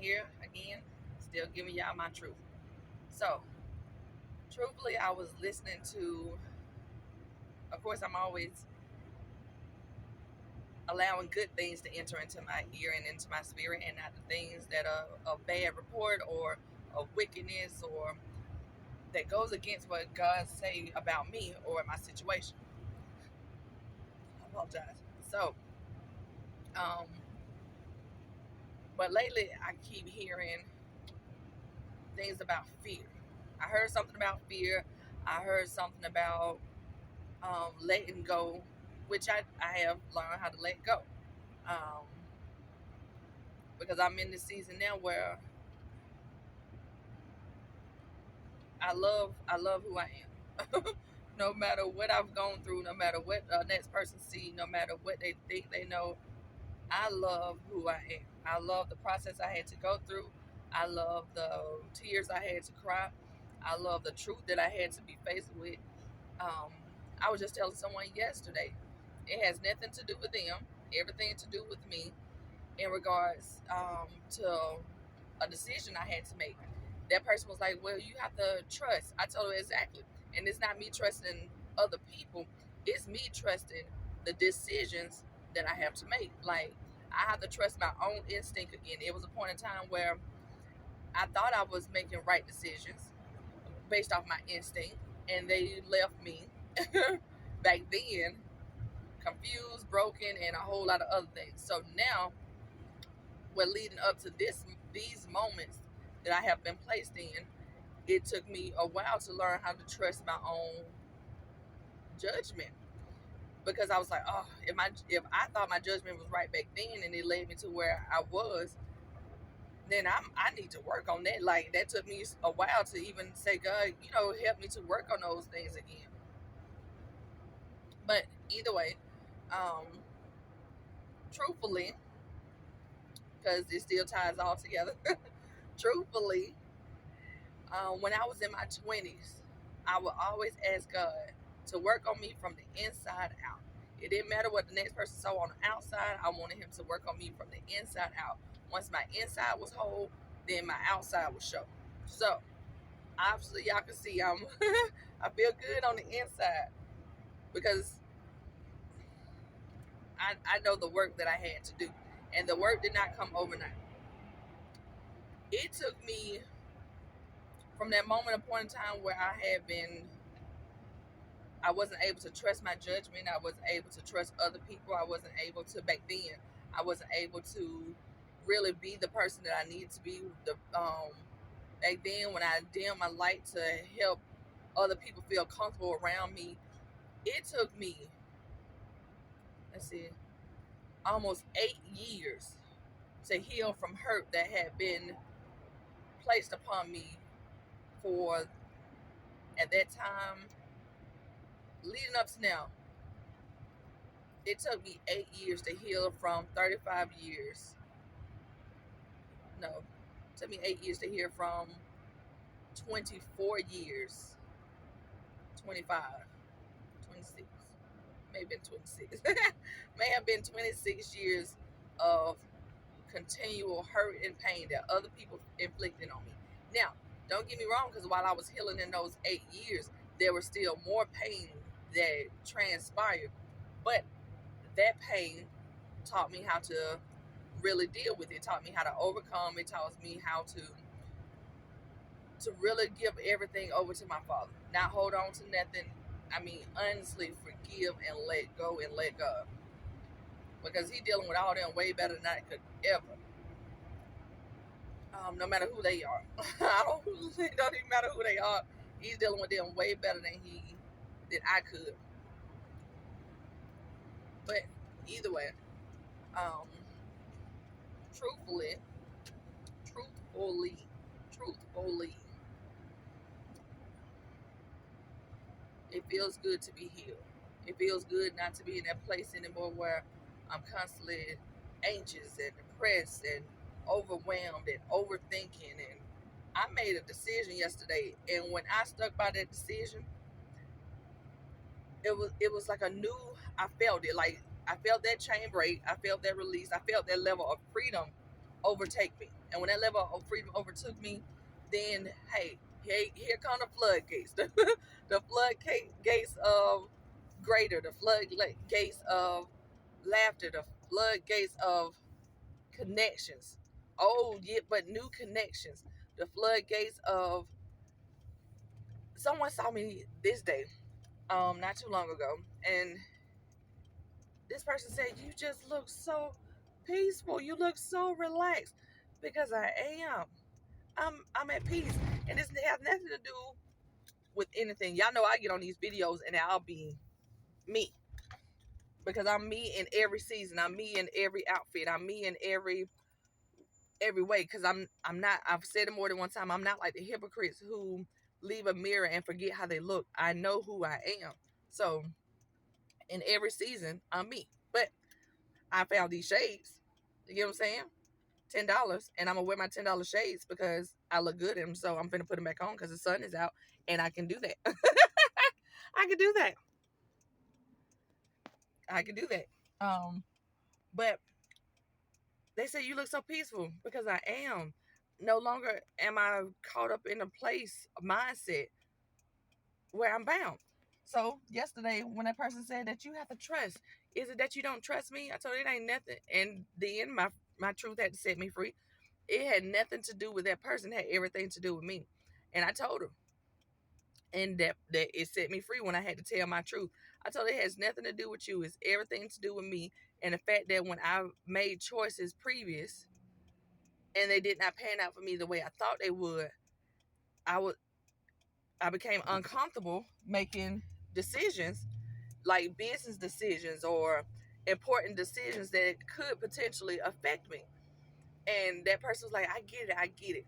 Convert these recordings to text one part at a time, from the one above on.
here again, still giving y'all my truth. So, truthfully, I was listening to, of course, I'm always allowing good things to enter into my ear and into my spirit, and not the things that are of bad report or of wickedness or that goes against what God say about me or my situation. I apologize. So, um, but lately I keep hearing things about fear. I heard something about fear. I heard something about letting go, which I have learned how to let go. Um, because I'm in this season now where I love who I am. No matter what I've gone through, no matter what the next person see, no matter what they think they know, I love who I am. I love the process I had to go through. I love the tears I had to cry. I love the truth that I had to be faced with. Um, I was just telling someone yesterday, it has nothing to do with them, everything to do with me in regards to a decision I had to make. That person was like, well, you have to trust. I told her exactly. And it's not me trusting other people, it's me trusting the decisions that I have to make. Like, I have to trust my own instinct again. It was a point in time where I thought I was making right decisions based off my instinct, and they left me back then confused, broken, and a whole lot of other things. So now we're leading up to these moments that I have been placed in. It took me a while to learn how to trust my own judgment, because I was like, oh, if I thought my judgment was right back then and it led me to where I was, then I need to work on that. Like, that took me a while to even say, God, help me to work on those things again. But either way, um, truthfully, because it still ties all together. Truthfully, when I was in my 20s, I would always ask God to work on me from the inside out. It didn't matter what the next person saw on the outside. I wanted him to work on me from the inside out. Once my inside was whole, then my outside would show. So obviously, y'all can see I feel good on the inside, because I know the work that I had to do, and the work did not come overnight. It took me from that moment, a point in time where I wasn't able to trust my judgment. I wasn't able to trust other people. I wasn't able to, back then, I wasn't able to really be the person that I needed to be. Back then, when I dimmed my light to help other people feel comfortable around me, it took me, let's see, almost 8 years to heal from hurt that had been placed upon me for, at that time, leading up to now. It took me 8 years to heal from 35 years. No, it took me 8 years to heal from 24 years, 25, 26, may have been 26, may have been 26 years of continual hurt and pain that other people inflicted on me. Now, don't get me wrong, because while I was healing in those 8 years, there was still more pain that transpired. But that pain taught me how to really deal with it. It taught me how to overcome. It taught me how to really give everything over to my Father. Not hold on to nothing. I mean, honestly, forgive and let go and let God. Because He's dealing with all them way better than I could ever. No matter who they are. It don't even matter who they are. He's dealing with them way better than I could. But either way, um, truthfully, truthfully, truthfully, it feels good to be healed. It feels good not to be in that place anymore where I'm constantly anxious and depressed and overwhelmed and overthinking. And I made a decision yesterday, and when I stuck by that decision, it was like a new. I felt it, like I felt that chain break. I felt that release. I felt that level of freedom overtake me. And when that level of freedom overtook me, then hey, here come the floodgates. The floodgates of greater, the floodgates of laughter, the floodgates of connections. Oh, yeah, but new connections. The floodgates of someone saw me this day, not too long ago, and this person said, "You just look so peaceful. You look so relaxed." Because I am. I'm at peace, and this has nothing to do with anything. Y'all know I get on these videos and I'll be me because I'm me in every season. I'm me in every outfit. I'm me in every way because I'm not. I've said it more than one time. I'm not like the hypocrites who leave a mirror and forget how they look. I know who I am. So in every season, I'm me. But I found these shades. You get what I'm saying? $10, and I'm gonna wear my $10 shades because I look good in them. So I'm gonna put them back on because the sun is out, and I can do that. I can do that. I can do that. But they say you look so peaceful because I am. No longer am I caught up in a place, a mindset where I'm bound. So yesterday, when that person said that you have to trust, is it that you don't trust me? I told her it ain't nothing. And then my truth had to set me free. It had nothing to do with that person. It had everything to do with me. And I told her. And that it set me free when I had to tell my truth. I told her it has nothing to do with you. It's everything to do with me. And the fact that when I made choices previous and they did not pan out for me the way I thought they would, I would I became uncomfortable making decisions like business decisions or important decisions that could potentially affect me. And that person was like, I get it.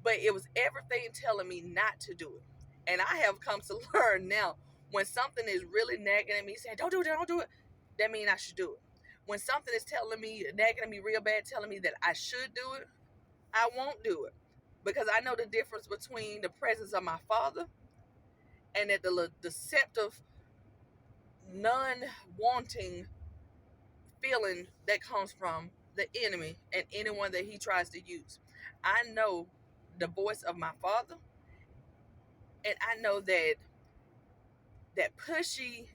But it was everything telling me not to do it. And I have come to learn now when something is really nagging at me, saying, don't do it, that means I should do it. When something is telling me, nagging at me real bad, telling me that I should do it, I won't do it. Because I know the difference between the presence of my father and that the deceptive, non wanting feeling that comes from the enemy and anyone that he tries to use. I know the voice of my father, and I know that pushy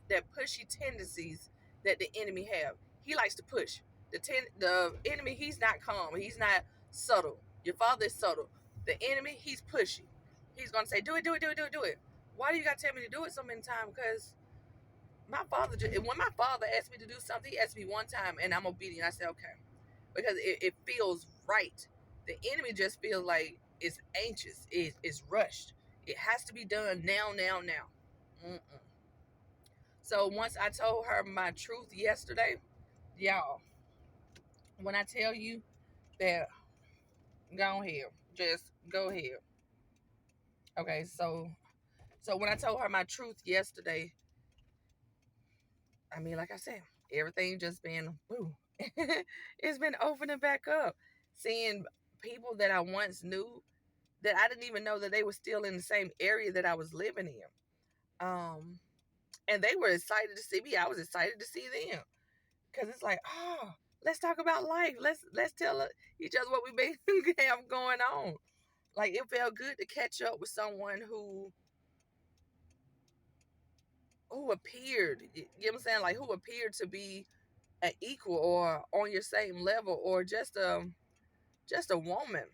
tendencies that the enemy have. He likes to push. The enemy, he's not calm. He's not subtle. Your father is subtle. The enemy, he's pushy. He's gonna say, "Do it, do it, do it, do it, do it." Why do you gotta tell me to do it so many times? Because when my father asked me to do something, he asked me one time, and I'm obedient. I said, "Okay," because it feels right. The enemy just feels like it's anxious. It's rushed. It has to be done now, now, now. Mm-mm. So once I told her my truth yesterday, y'all, when I tell you that, go ahead, just go ahead. Okay, so when I told her my truth yesterday, I mean, like I said, everything just been boo. It's been opening back up, seeing people that I once knew that I didn't even know that they were still in the same area that I was living in. And they were excited to see me. I was excited to see them because it's like, oh, let's talk about life. Let's tell each other what we've been have going on. Like it felt good to catch up with someone who appeared, you know what I'm saying, like who appeared to be an equal or on your same level or just a woman.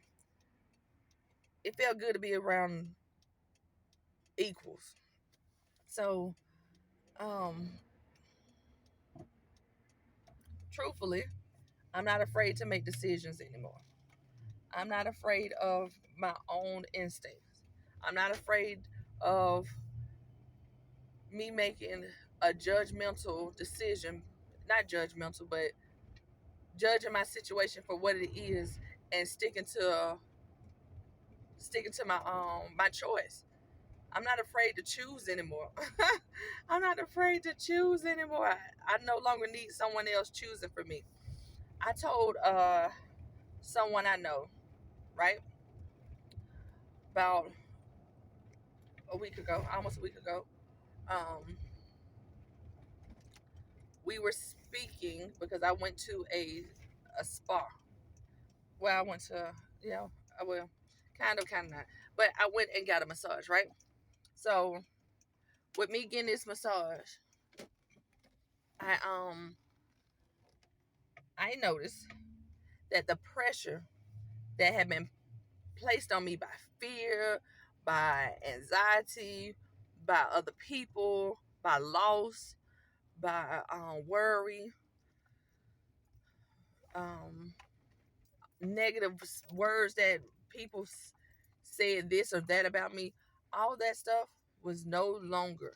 It felt good to be around equals. So, um, truthfully, I'm not afraid to make decisions anymore. I'm not afraid of my own instincts. I'm not afraid of me making a judgmental decision, not judgmental, but judging my situation for what it is and sticking to my choice. I'm not afraid to choose anymore. I'm not afraid to choose anymore. I no longer need someone else choosing for me. I told someone I know, right, about a week ago, almost a week ago. Um, we were speaking because I went to a spa well, I went to, you know, I will, kind of not, but I went and got a massage, right? So with me getting this massage, I I noticed that the pressure that had been placed on me by fear, by anxiety, by other people, by loss, by worry, um, negative words that people said this or that about me, all that stuff was no longer.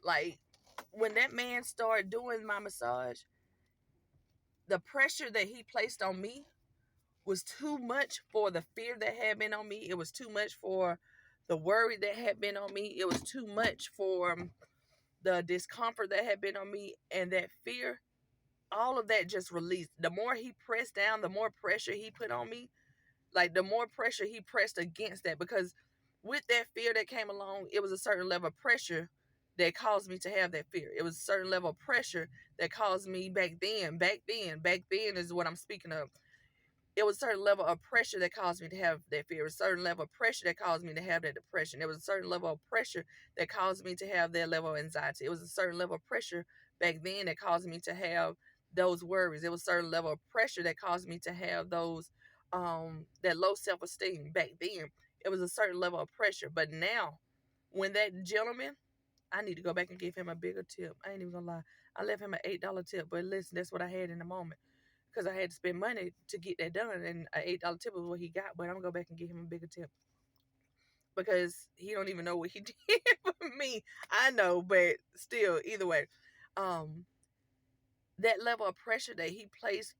Like when that man started doing my massage, the pressure that he placed on me was too much for the fear that had been on me. It was too much for the worry that had been on me. It was too much for the discomfort that had been on me, and that fear. All of that just released. The more he pressed down, the more pressure he put on me, like the more pressure he pressed against that, because with that fear that came along, it was a certain level of pressure that caused me to have that fear. It was a certain level of pressure that caused me back then is what I'm speaking of. It was a certain level of pressure that caused me to have that fear. It was a certain level of pressure that caused me to have that depression. There was a certain level of pressure that caused me to have that level of anxiety. It was a certain level of pressure back then that caused me to have those worries. It was a certain level of pressure that caused me to have those that low self-esteem back then. It was a certain level of pressure. But now, when that gentleman, I need to go back and give him a bigger tip. I ain't even gonna lie. I left him an $8 tip, but listen, that's what I had in the moment because I had to spend money to get that done, and an $8 tip was what he got. But I'm gonna go back and give him a bigger tip because he don't even know what he did for me. I know, but still, either way, um, that level of pressure that he placed,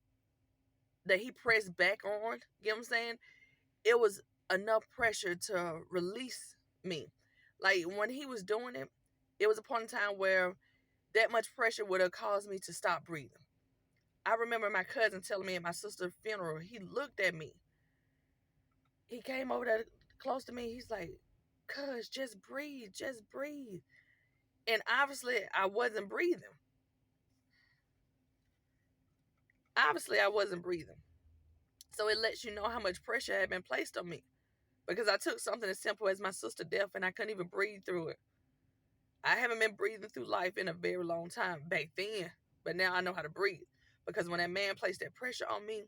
that he pressed back on, you know what I'm saying? It was enough pressure to release me. Like when he was doing it, it was a point in time where that much pressure would have caused me to stop breathing. I remember my cousin telling me at my sister's funeral, he looked at me. He came over there close to me. He's like, "Cuz, just breathe, just breathe." And obviously, I wasn't breathing. Obviously, I wasn't breathing. So it lets you know how much pressure had been placed on me because I took something as simple as my sister's death and I couldn't even breathe through it. I haven't been breathing through life in a very long time back then, but now I know how to breathe because when that man placed that pressure on me,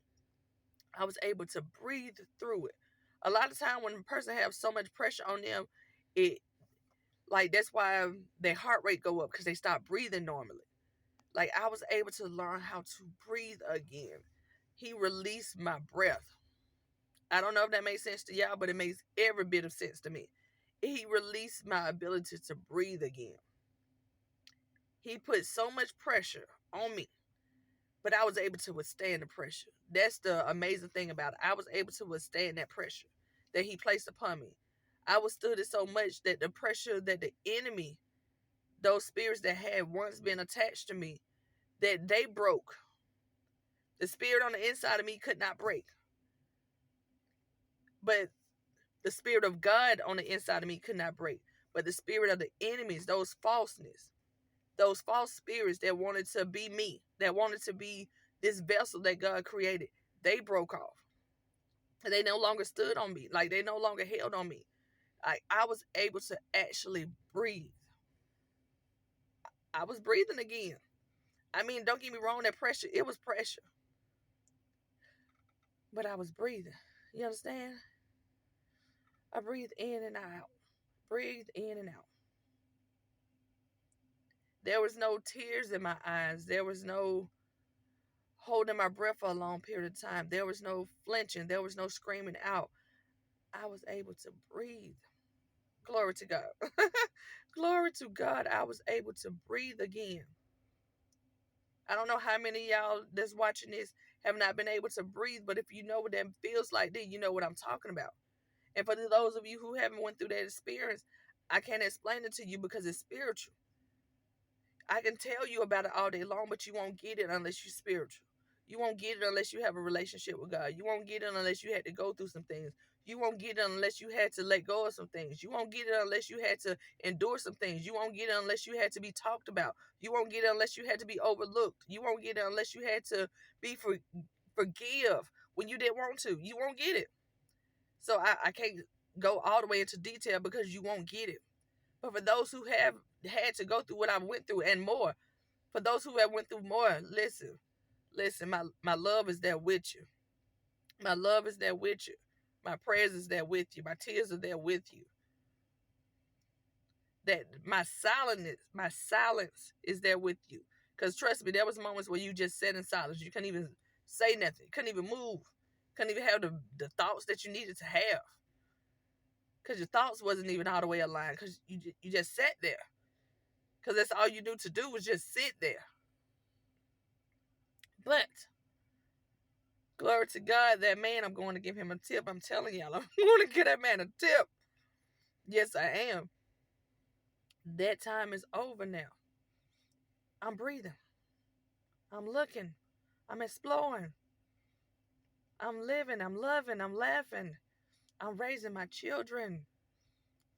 I was able to breathe through it. A lot of time when a person has so much pressure on them, it like that's why their heart rate go up because they stop breathing normally. Like I was able to learn how to breathe again. He released my breath. I don't know if that makes sense to y'all, but it makes every bit of sense to me. He released my ability to breathe again. He put so much pressure on me, but I was able to withstand the pressure. That's the amazing thing about it. I was able to withstand that pressure that he placed upon me. I withstood it so much that the pressure that the enemy, those spirits that had once been attached to me, that they broke. The spirit on the inside of me could not break. But the spirit of God on the inside of me could not break. But the spirit of the enemies, those falseness, those false spirits that wanted to be me, that wanted to be this vessel that God created, they broke off. And they no longer stood on me. Like they no longer held on me. I was able to actually breathe. I was breathing again. I mean, don't get me wrong, that pressure, it was pressure. But I was breathing. You understand? I breathed in and out. Breathed in and out. There was no tears in my eyes. There was no holding my breath for a long period of time. There was no flinching. There was no screaming out. I was able to breathe. Glory to God. Glory to God. I was able to breathe again. I don't know how many of y'all that's watching this have not been able to breathe, but if you know what that feels like, then you know what I'm talking about. And for those of you who haven't went through that experience, I can't explain it to you because it's spiritual. I can tell you about it all day long, but you won't get it unless you're spiritual. You won't get it unless you have a relationship with God. You won't get it unless you had to go through some things. You won't get it unless you had to let go of some things. You won't get it unless you had to endure some things. You won't get it unless you had to be talked about. You won't get it unless you had to be overlooked. You won't get it unless you had to be forgive when you didn't want to. You won't get it. So I can't go all the way into detail because you won't get it. But for those who have had to go through what I went through and more, for those who have went through more, listen, my love is there with you. My love is there with you. My prayers is there with you. My tears are there with you. That my silence is there with you. Because trust me, there was moments where you just sat in silence. You couldn't even say nothing. Couldn't even move. Couldn't even have the thoughts that you needed to have. Because your thoughts wasn't even all the way aligned. Because you just sat there. Because that's all you knew to do was just sit there. But glory to God, that man, I'm going to give him a tip. I'm telling y'all, I'm going to give that man a tip. Yes, I am. That time is over now. I'm breathing. I'm looking. I'm exploring. I'm living. I'm loving. I'm laughing. I'm raising my children.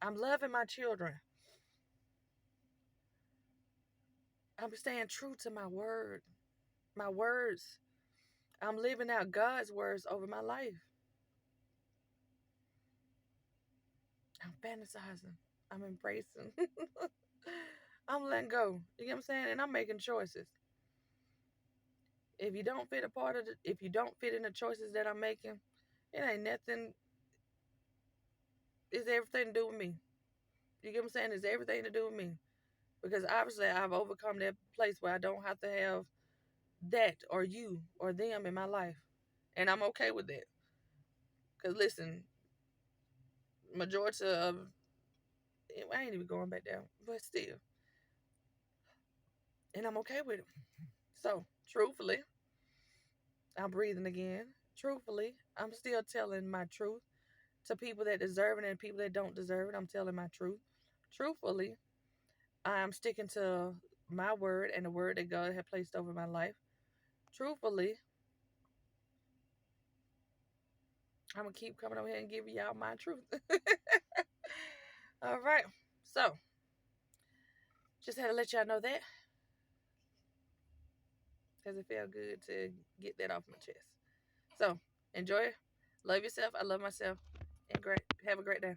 I'm loving my children. I'm staying true to my word, my words. I'm living out God's words over my life. I'm fantasizing. I'm embracing. I'm letting go. You get what I'm saying? And I'm making choices. If you don't fit a part of if you don't fit in the choices that I'm making, it ain't nothing. It's everything to do with me. You get what I'm saying? It's everything to do with me. Because obviously I've overcome that place where I don't have to have that or you or them in my life. And I'm okay with that. Because listen, majority of, I ain't even going back down, but still. And I'm okay with it. So, truthfully, I'm breathing again. Truthfully, I'm still telling my truth to people that deserve it and people that don't deserve it. I'm telling my truth. Truthfully, I'm sticking to my word and the word that God had placed over my life. Truthfully, I'm going to keep coming over here and giving y'all my truth. All right. So, just had to let y'all know that because it felt good to get that off my chest. So, enjoy. Love yourself. I love myself. And great. Have a great day.